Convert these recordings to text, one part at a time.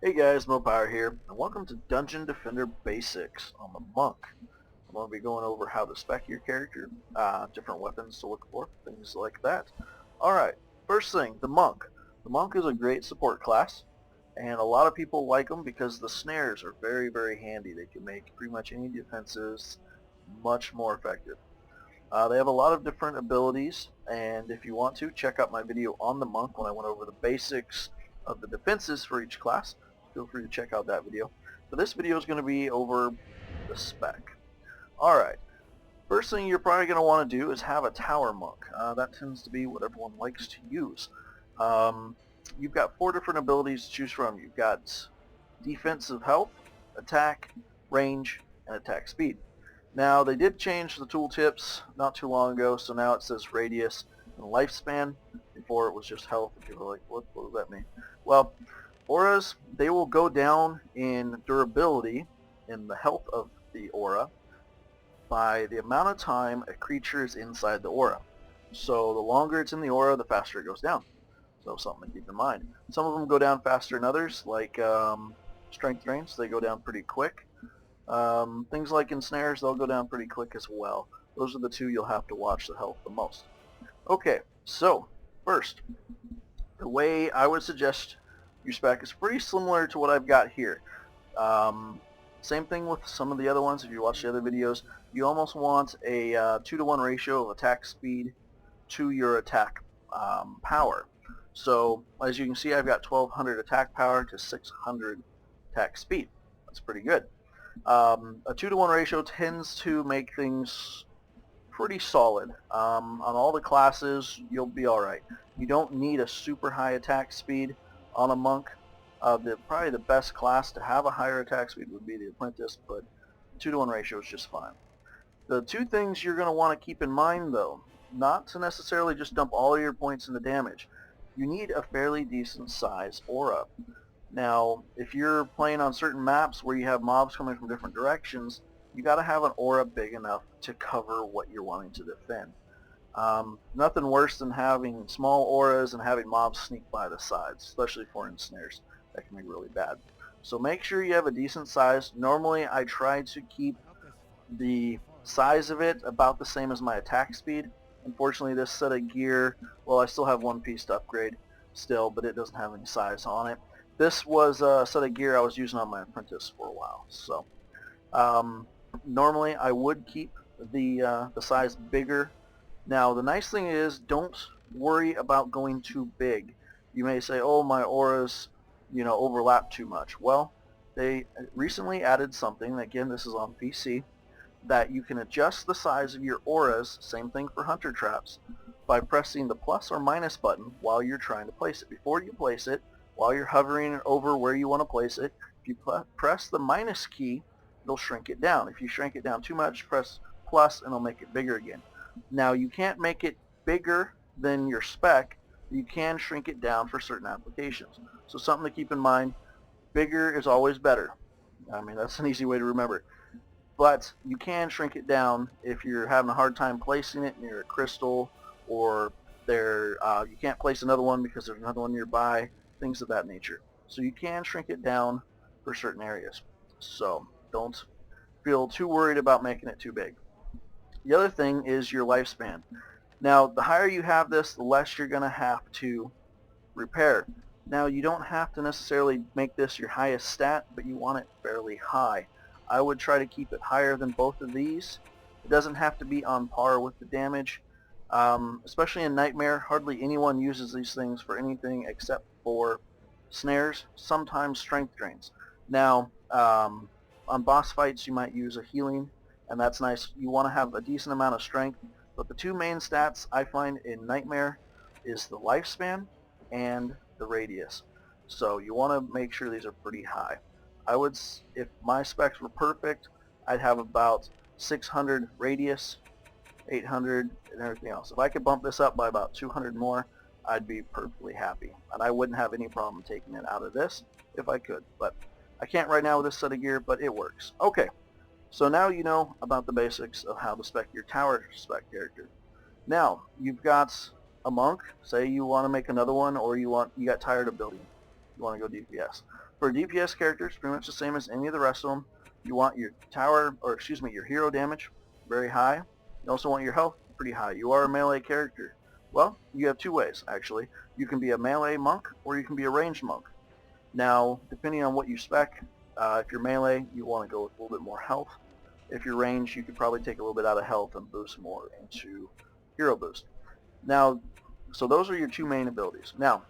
Hey guys, Power here, and welcome to Dungeon Defender Basics on the Monk. I'm going to be going over how to spec your character, different weapons to look for, things like that. Alright, first thing, the Monk. The Monk is a great support class, and a lot of people like them because the snares are very, very handy. They can make pretty much any defenses much more effective. They have a lot of different abilities, and if you want to, check out my video on the Monk when I went over the basics of the defenses for each class. Feel free to check out that video. But this video is going to be over the spec. Alright, first thing you're probably going to want to do is have a tower monk. That tends to be what everyone likes to use. You've got 4 different abilities to choose from. You've got defensive health, attack, range, and attack speed. Now they did change the tooltips not too long ago, so now it says radius and lifespan. Before it was just health, and people are like, what does that mean? Well, auras, they will go down in durability, in the health of the aura, by the amount of time a creature is inside the aura. So the longer it's in the aura, the faster it goes down. So something to keep in mind. Some of them go down faster than others, like strength drains, they go down pretty quick. Things like ensnares, they'll go down pretty quick as well. Those are the two you'll have to watch the health the most. Okay, so first, the way I would suggest your spec is pretty similar to what I've got here. Same thing with some of the other ones. If you watch the other videos, you almost want a 2-to-1 ratio of attack speed to your attack power. So as you can see, I've got 1200 attack power to 600 attack speed. That's pretty good. A 2-to-1 ratio tends to make things pretty solid. On all the classes, you'll be alright. You don't need a super high attack speed on a monk. Probably the best class to have a higher attack speed would be the apprentice, but 2-to-1 ratio is just fine. The two things you're going to want to keep in mind, though, not to necessarily just dump all your points into damage. You need a fairly decent size aura. Now, if you're playing on certain maps where you have mobs coming from different directions, you got to have an aura big enough to cover what you're wanting to defend. Nothing worse than having small auras and having mobs sneak by the sides, especially for ensnares. That can be really bad. So make sure you have a decent size. Normally I try to keep the size of it about the same as my attack speed. Unfortunately, this set of gear, well, I still have one piece to upgrade still, but it doesn't have any size on it. This was a set of gear I was using on my apprentice for a while. So normally I would keep the size bigger. Now the nice thing is, don't worry about going too big. You may say, oh, my auras overlap too much. Well, they recently added something, again this is on PC, that you can adjust the size of your auras, same thing for hunter traps, by pressing the plus or minus button while you're trying to place it. Before you place it, while you're hovering over where you want to place it, if you press the minus key, it'll shrink it down. If you shrink it down too much, press plus and it'll make it bigger again. Now you can't make it bigger than your spec. You can shrink it down for certain applications. So something to keep in mind, bigger is always better. I mean, that's an easy way to remember. But you can shrink it down if you're having a hard time placing it near a crystal, or you can't place another one because there's another one nearby, things of that nature. So you can shrink it down for certain areas. So don't feel too worried about making it too big. The other thing is your lifespan. Now, the higher you have this, the less you're going to have to repair. Now, you don't have to necessarily make this your highest stat, but you want it fairly high. I would try to keep it higher than both of these. It doesn't have to be on par with the damage. Especially in Nightmare, hardly anyone uses these things for anything except for snares, sometimes strength drains. Now, on boss fights you might use a healing, and that's nice. You want to have a decent amount of strength, but the two main stats I find in Nightmare is the lifespan and the radius. So you want to make sure these are pretty high. If my specs were perfect, I'd have about 600 radius, 800, and everything else. If I could bump this up by about 200 more, I'd be perfectly happy. And I wouldn't have any problem taking it out of this if I could. But I can't right now with this set of gear, but it works. Okay, so now you know about the basics of how to spec your tower spec character. Now, you've got a monk. Say you want to make another one, or you got tired of building. you want to go DPS. For a DPS character, it's pretty much the same as any of the rest of them. You want your tower, or excuse me, your hero damage very high. You also want your health pretty high. You are a melee character. Well, you have two ways, actually. You can be a melee monk, or you can be a ranged monk. Now, depending on what you spec, if you're melee, you want to go with a little bit more health. If you're ranged, you could probably take a little bit out of health and boost more into hero boost. Now, so those are your two main abilities. Now,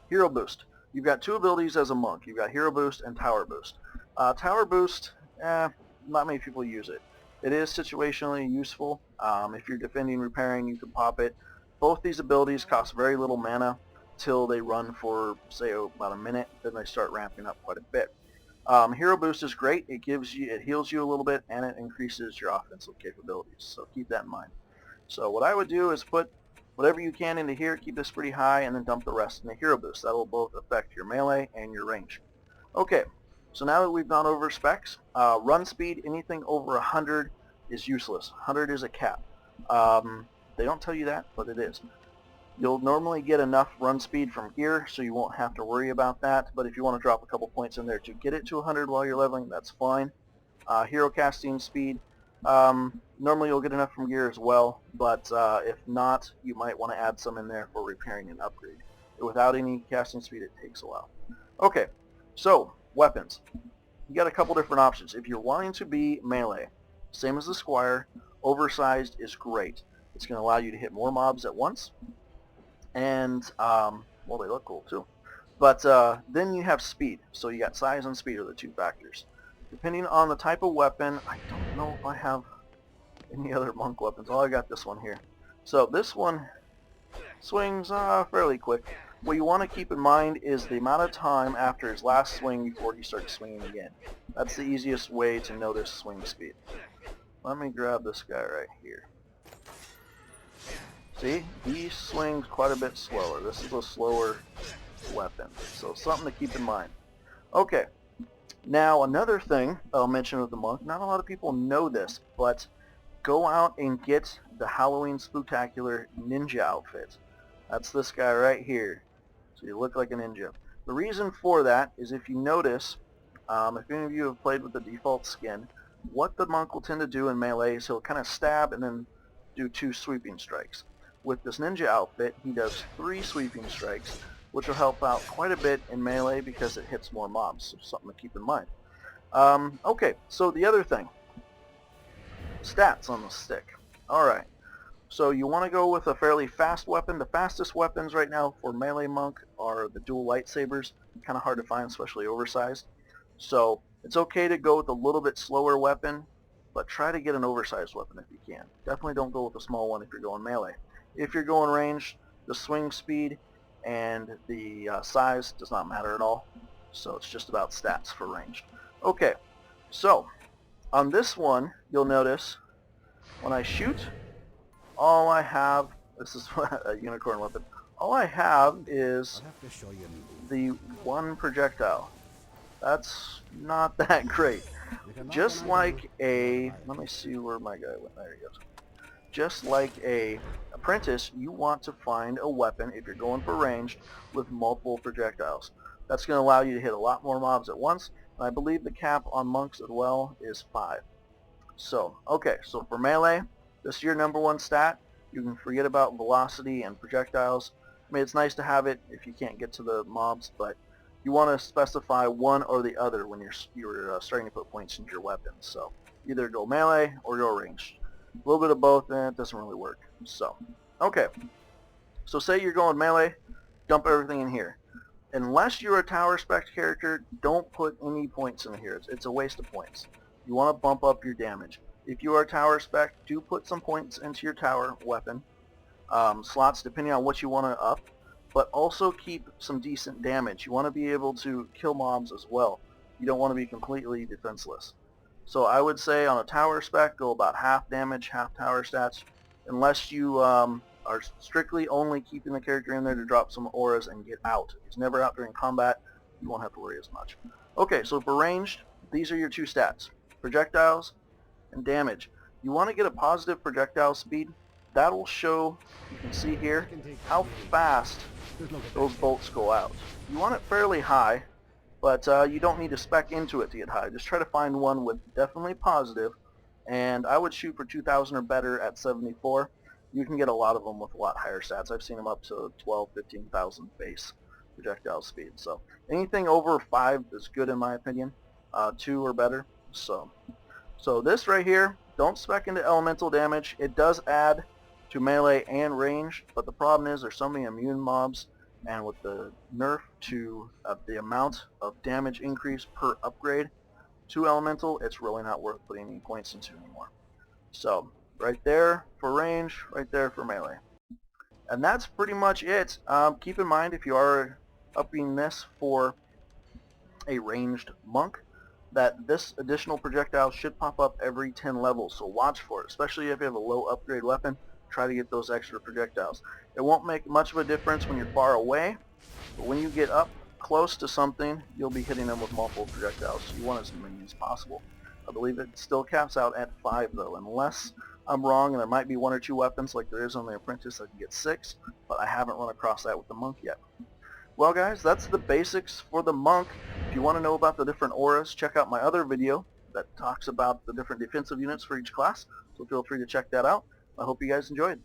hero boost. You've got two abilities as a monk. You've got hero boost and tower boost. Tower boost, not many people use it. It is situationally useful. If you're defending, repairing, you can pop it. Both these abilities cost very little mana till they run for, say, about a minute. Then they start ramping up quite a bit. Hero boost is great. It heals you a little bit, and it increases your offensive capabilities. So keep that in mind. So what I would do is put whatever you can into here, keep this pretty high, and then dump the rest in the hero boost. That will both affect your melee and your range. Okay, so now that we've gone over specs, run speed, anything over 100 is useless. 100 is a cap. They don't tell you that, but it is. You'll normally get enough run speed from gear, so you won't have to worry about that. But if you want to drop a couple points in there to get it to 100 while you're leveling, that's fine. Hero casting speed, normally you'll get enough from gear as well, but if not, you might want to add some in there for repairing and upgrade. Without any casting speed, it takes a while. Okay, so weapons. You got a couple different options. If you're wanting to be melee, same as the Squire, oversized is great. It's going to allow you to hit more mobs at once, and well, they look cool too. But then you have speed. So you got size and speed are the two factors. Depending on the type of weapon, I don't know if I have any other monk weapons. Oh, I got this one here. So this one swings fairly quick. What you want to keep in mind is the amount of time after his last swing before he starts swinging again. That's the easiest way to notice swing speed. Let me grab this guy right here. See, he swings quite a bit slower. This is a slower weapon, so something to keep in mind. Okay, now another thing I'll mention with the monk, not a lot of people know this, but go out and get the Halloween Spooktacular ninja outfit. That's this guy right here. So you look like a ninja. The reason for that is if you notice, if any of you have played with the default skin, what the monk will tend to do in melee is he'll kind of stab and then do 2 sweeping strikes. With this ninja outfit, he does 3 sweeping strikes, which will help out quite a bit in melee because it hits more mobs, so something to keep in mind. Okay, so the other thing, stats on the stick. Alright, so you want to go with a fairly fast weapon. The fastest weapons right now for melee monk are the dual lightsabers. Kind of hard to find, especially oversized. So it's okay to go with a little bit slower weapon, but try to get an oversized weapon if you can. Definitely don't go with a small one if you're going melee. If you're going ranged, the swing speed and the size does not matter at all. So it's just about stats for ranged. Okay, so on this one, you'll notice when I shoot, all I have, this is a unicorn weapon, all I have is the one projectile. That's not that great. Just like a, let me see where my guy went, there he goes. Just like a apprentice, you want to find a weapon, if you're going for ranged, with multiple projectiles. That's going to allow you to hit a lot more mobs at once. And I believe the cap on monks as well is 5. So, okay, so for melee, this is your number 1 stat. You can forget about velocity and projectiles. I mean, it's nice to have it if you can't get to the mobs, but you want to specify one or the other when you're starting to put points into your weapons. So either go melee or go ranged. A little bit of both, and it doesn't really work. So, okay. So say you're going melee, dump everything in here. Unless you're a tower spec character, don't put any points in here. It's a waste of points. You want to bump up your damage. If you are tower spec, do put some points into your tower weapon slots depending on what you want to up, but also keep some decent damage. You want to be able to kill mobs as well. You don't want to be completely defenseless. So I would say on a tower spec, go about half damage, half tower stats, unless you are strictly only keeping the character in there to drop some auras and get out. If he's never out during combat, you won't have to worry as much. Okay, so for ranged, these are your 2 stats, projectiles and damage. You want to get a positive projectile speed that'll show, you can see here, how fast those bolts go out. You want it fairly high, but you don't need to spec into it to get high. Just try to find one with definitely positive, and I would shoot for 2,000 or better at 74. You can get a lot of them with a lot higher stats. I've seen them up to 12, 15,000 base projectile speed. So anything over 5 is good in my opinion. 2 or better. So this right here, don't spec into elemental damage. It does add to melee and range, but the problem is there's so many immune mobs, and with the nerf to the amount of damage increase per upgrade to elemental, it's really not worth putting any points into anymore. So right there for range, right there for melee. And that's pretty much it. Keep in mind, if you are upping this for a ranged monk, that this additional projectile should pop up every 10 levels, so watch for it, especially if you have a low upgrade weapon. Try to get those extra projectiles. It won't make much of a difference when you're far away, but when you get up close to something, you'll be hitting them with multiple projectiles. So you want as many as possible. I believe it still caps out at 5 though, unless I'm wrong and there might be 1 or 2 weapons like there is on the Apprentice that can get 6, but I haven't run across that with the Monk yet. Well guys, that's the basics for the Monk. If you want to know about the different auras, check out my other video that talks about the different defensive units for each class, so feel free to check that out. I hope you guys enjoyed.